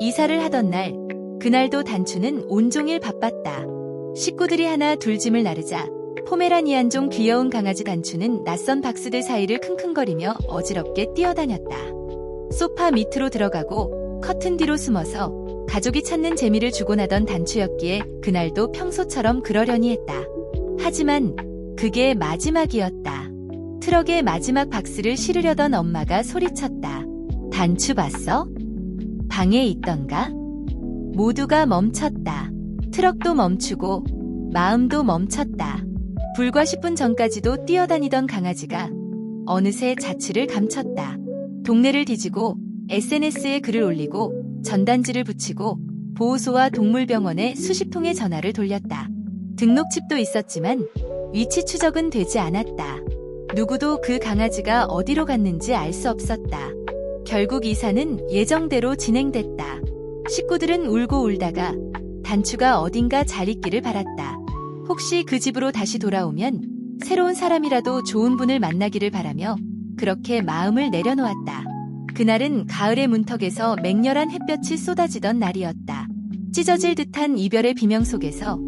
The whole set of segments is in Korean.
이사를 하던 날, 그날도 단추는 온종일 바빴다. 식구들이 하나 둘 짐을 나르자 포메라니안종 귀여운 강아지 단추는 낯선 박스들 사이를 킁킁거리며 어지럽게 뛰어다녔다. 소파 밑으로 들어가고 커튼 뒤로 숨어서 가족이 찾는 재미를 주곤 하던 단추였기에 그날도 평소처럼 그러려니 했다. 하지만 그게 마지막이었다. 트럭의 마지막 박스를 실으려던 엄마가 소리쳤다. 단추 봤어? 방에 있던가? 모두가 멈췄다. 트럭도 멈추고 마음도 멈췄다. 불과 10분 전까지도 뛰어다니던 강아지가 어느새 자취를 감췄다. 동네를 뒤지고 SNS에 글을 올리고 전단지를 붙이고 보호소와 동물병원에 수십 통의 전화를 돌렸다. 등록칩도 있었지만 위치 추적은 되지 않았다. 누구도 그 강아지가 어디로 갔는지 알 수 없었다. 결국 이사는 예정대로 진행됐다. 식구들은 울고 울다가 단추가 어딘가 잘 있기를 바랐다. 혹시 그 집으로 다시 돌아오면 새로운 사람이라도 좋은 분을 만나기를 바라며 그렇게 마음을 내려놓았다. 그날은 가을의 문턱에서 맹렬한 햇볕이 쏟아지던 날이었다. 찢어질 듯한 이별의 비명 속에서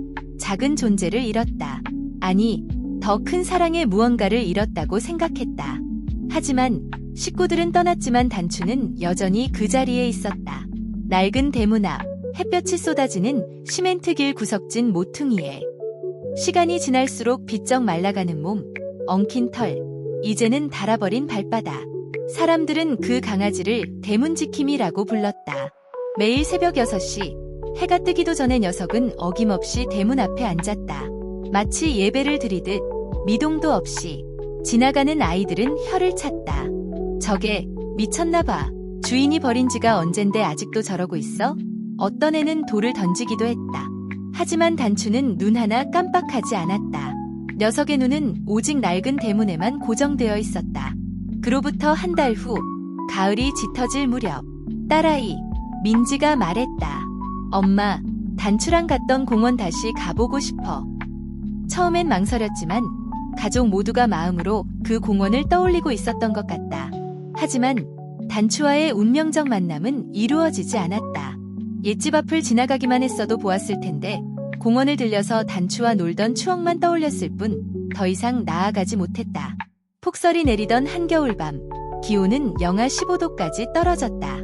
작은 존재를 잃었다. 아니, 더 큰 사랑의 무언가를 잃었다고 생각했다. 하지만 식구들은 떠났지만 단추는 여전히 그 자리에 있었다. 낡은 대문 앞, 햇볕이 쏟아지는 시멘트길 구석진 모퉁이에 시간이 지날수록 비쩍 말라가는 몸, 엉킨 털, 이제는 닳아버린 발바닥. 사람들은 그 강아지를 대문지킴이라고 불렀다. 매일 새벽 6시, 해가 뜨기도 전에 녀석은 어김없이 대문 앞에 앉았다. 마치 예배를 드리듯 미동도 없이. 지나가는 아이들은 혀를 찼다. 저게 미쳤나 봐. 주인이 버린 지가 언젠데 아직도 저러고 있어? 어떤 애는 돌을 던지기도 했다. 하지만 단추는 눈 하나 깜빡하지 않았다. 녀석의 눈은 오직 낡은 대문에만 고정되어 있었다. 그로부터 한 달 후, 가을이 짙어질 무렵, 딸아이 민지가 말했다. 엄마, 단추랑 갔던 공원 다시 가보고 싶어. 처음엔 망설였지만 가족 모두가 마음으로 그 공원을 떠올리고 있었던 것 같다. 하지만 단추와의 운명적 만남은 이루어지지 않았다. 옛집 앞을 지나가기만 했어도 보았을 텐데 공원을 들려서 단추와 놀던 추억만 떠올렸을 뿐 더 이상 나아가지 못했다. 폭설이 내리던 한겨울밤, 기온은 영하 15도까지 떨어졌다.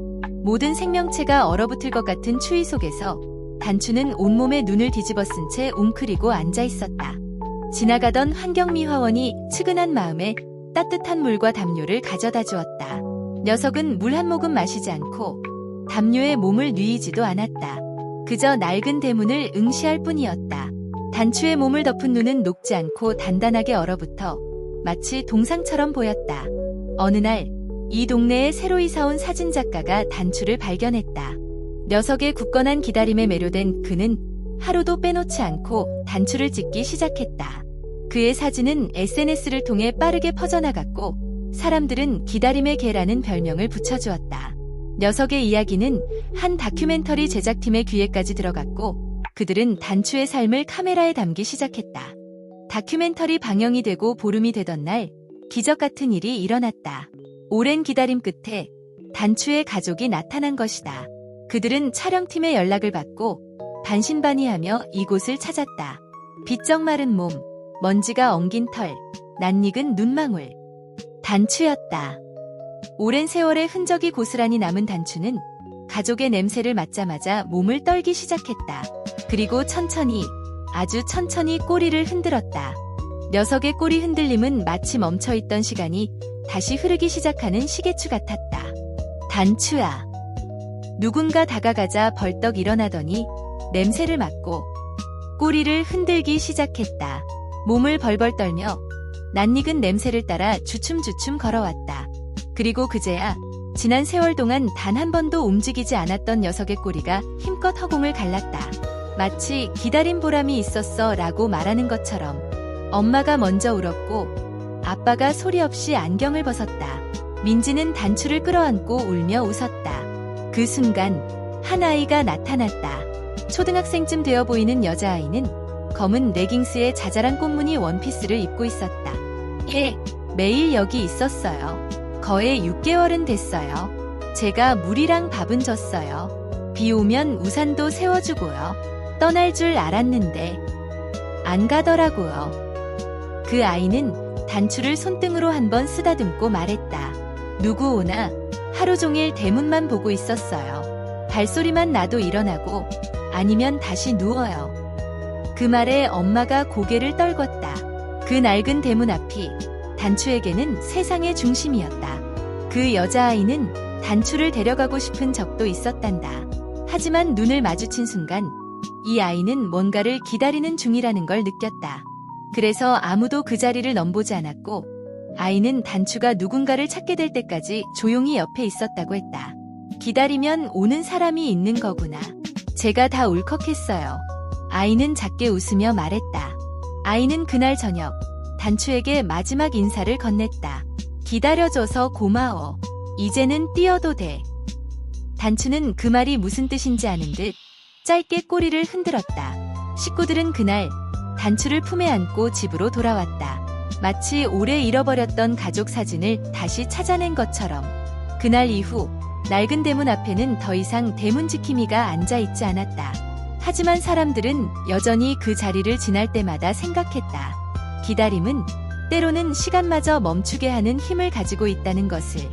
모든 생명체가 얼어붙을 것 같은 추위 속에서 단추는 온몸에 눈을 뒤집어쓴 채 웅크리고 앉아있었다. 지나가던 환경미화원이 측은한 마음에 따뜻한 물과 담요를 가져다 주었다. 녀석은 물 한 모금 마시지 않고 담요에 몸을 뉘이지도 않았다. 그저 낡은 대문을 응시할 뿐이었다. 단추의 몸을 덮은 눈은 녹지 않고 단단하게 얼어붙어 마치 동상처럼 보였다. 어느 날, 이 동네에 새로 이사온 사진작가가 단추를 발견했다. 녀석의 굳건한 기다림에 매료된 그는 하루도 빼놓지 않고 단추를 찍기 시작했다. 그의 사진은 SNS를 통해 빠르게 퍼져나갔고 사람들은 기다림의 개라는 별명을 붙여주었다. 녀석의 이야기는 한 다큐멘터리 제작팀의 귀에까지 들어갔고 그들은 단추의 삶을 카메라에 담기 시작했다. 다큐멘터리 방영이 되고 보름이 되던 날 기적 같은 일이 일어났다. 오랜 기다림 끝에 단추의 가족이 나타난 것이다. 그들은 촬영팀의 연락을 받고 반신반의하며 이곳을 찾았다. 비쩍 마른 몸, 먼지가 엉긴 털, 낯익은 눈망울. 단추였다. 오랜 세월의 흔적이 고스란히 남은 단추는 가족의 냄새를 맡자마자 몸을 떨기 시작했다. 그리고 천천히, 아주 천천히 꼬리를 흔들었다. 녀석의 꼬리 흔들림은 마치 멈춰있던 시간이 다시 흐르기 시작하는 시계추 같았다. 단추야. 누군가 다가가자 벌떡 일어나더니 냄새를 맡고 꼬리를 흔들기 시작했다. 몸을 벌벌 떨며 낯익은 냄새를 따라 주춤주춤 걸어왔다. 그리고 그제야 지난 세월 동안 단 한 번도 움직이지 않았던 녀석의 꼬리가 힘껏 허공을 갈랐다. 마치 기다린 보람이 있었어 라고 말하는 것처럼. 엄마가 먼저 울었고 아빠가 소리 없이 안경을 벗었다. 민지는 단추를 끌어안고 울며 웃었다. 그 순간 한 아이가 나타났다. 초등학생쯤 되어 보이는 여자아이는 검은 레깅스에 자잘한 꽃무늬 원피스를 입고 있었다. 매일 여기 있었어요. 거의 6개월은 됐어요. 제가 물이랑 밥은 줬어요. 비 오면 우산도 세워주고요. 떠날 줄 알았는데 안 가더라고요. 그 아이는 단추를 손등으로 한번 쓰다듬고 말했다. 누구 오나 하루 종일 대문만 보고 있었어요. 발소리만 나도 일어나고 아니면 다시 누워요. 그 말에 엄마가 고개를 떨궜다. 그 낡은 대문 앞이 단추에게는 세상의 중심이었다. 그 여자아이는 단추를 데려가고 싶은 적도 있었단다. 하지만 눈을 마주친 순간 이 아이는 뭔가를 기다리는 중이라는 걸 느꼈다. 그래서 아무도 그 자리를 넘보지 않았고 아이는 단추가 누군가를 찾게 될 때까지 조용히 옆에 있었다고 했다. 기다리면 오는 사람이 있는 거구나. 제가 다 울컥했어요. 아이는 작게 웃으며 말했다. 아이는 그날 저녁 단추에게 마지막 인사를 건넸다. 기다려줘서 고마워. 이제는 뛰어도 돼. 단추는 그 말이 무슨 뜻인지 아는 듯 짧게 꼬리를 흔들었다. 식구들은 그날 단추를 품에 안고 집으로 돌아왔다. 마치 오래 잃어버렸던 가족 사진을 다시 찾아낸 것처럼. 그날 이후 낡은 대문 앞에는 더 이상 대문 지킴이가 앉아있지 않았다. 하지만 사람들은 여전히 그 자리를 지날 때마다 생각했다. 기다림은 때로는 시간마저 멈추게 하는 힘을 가지고 있다는 것을.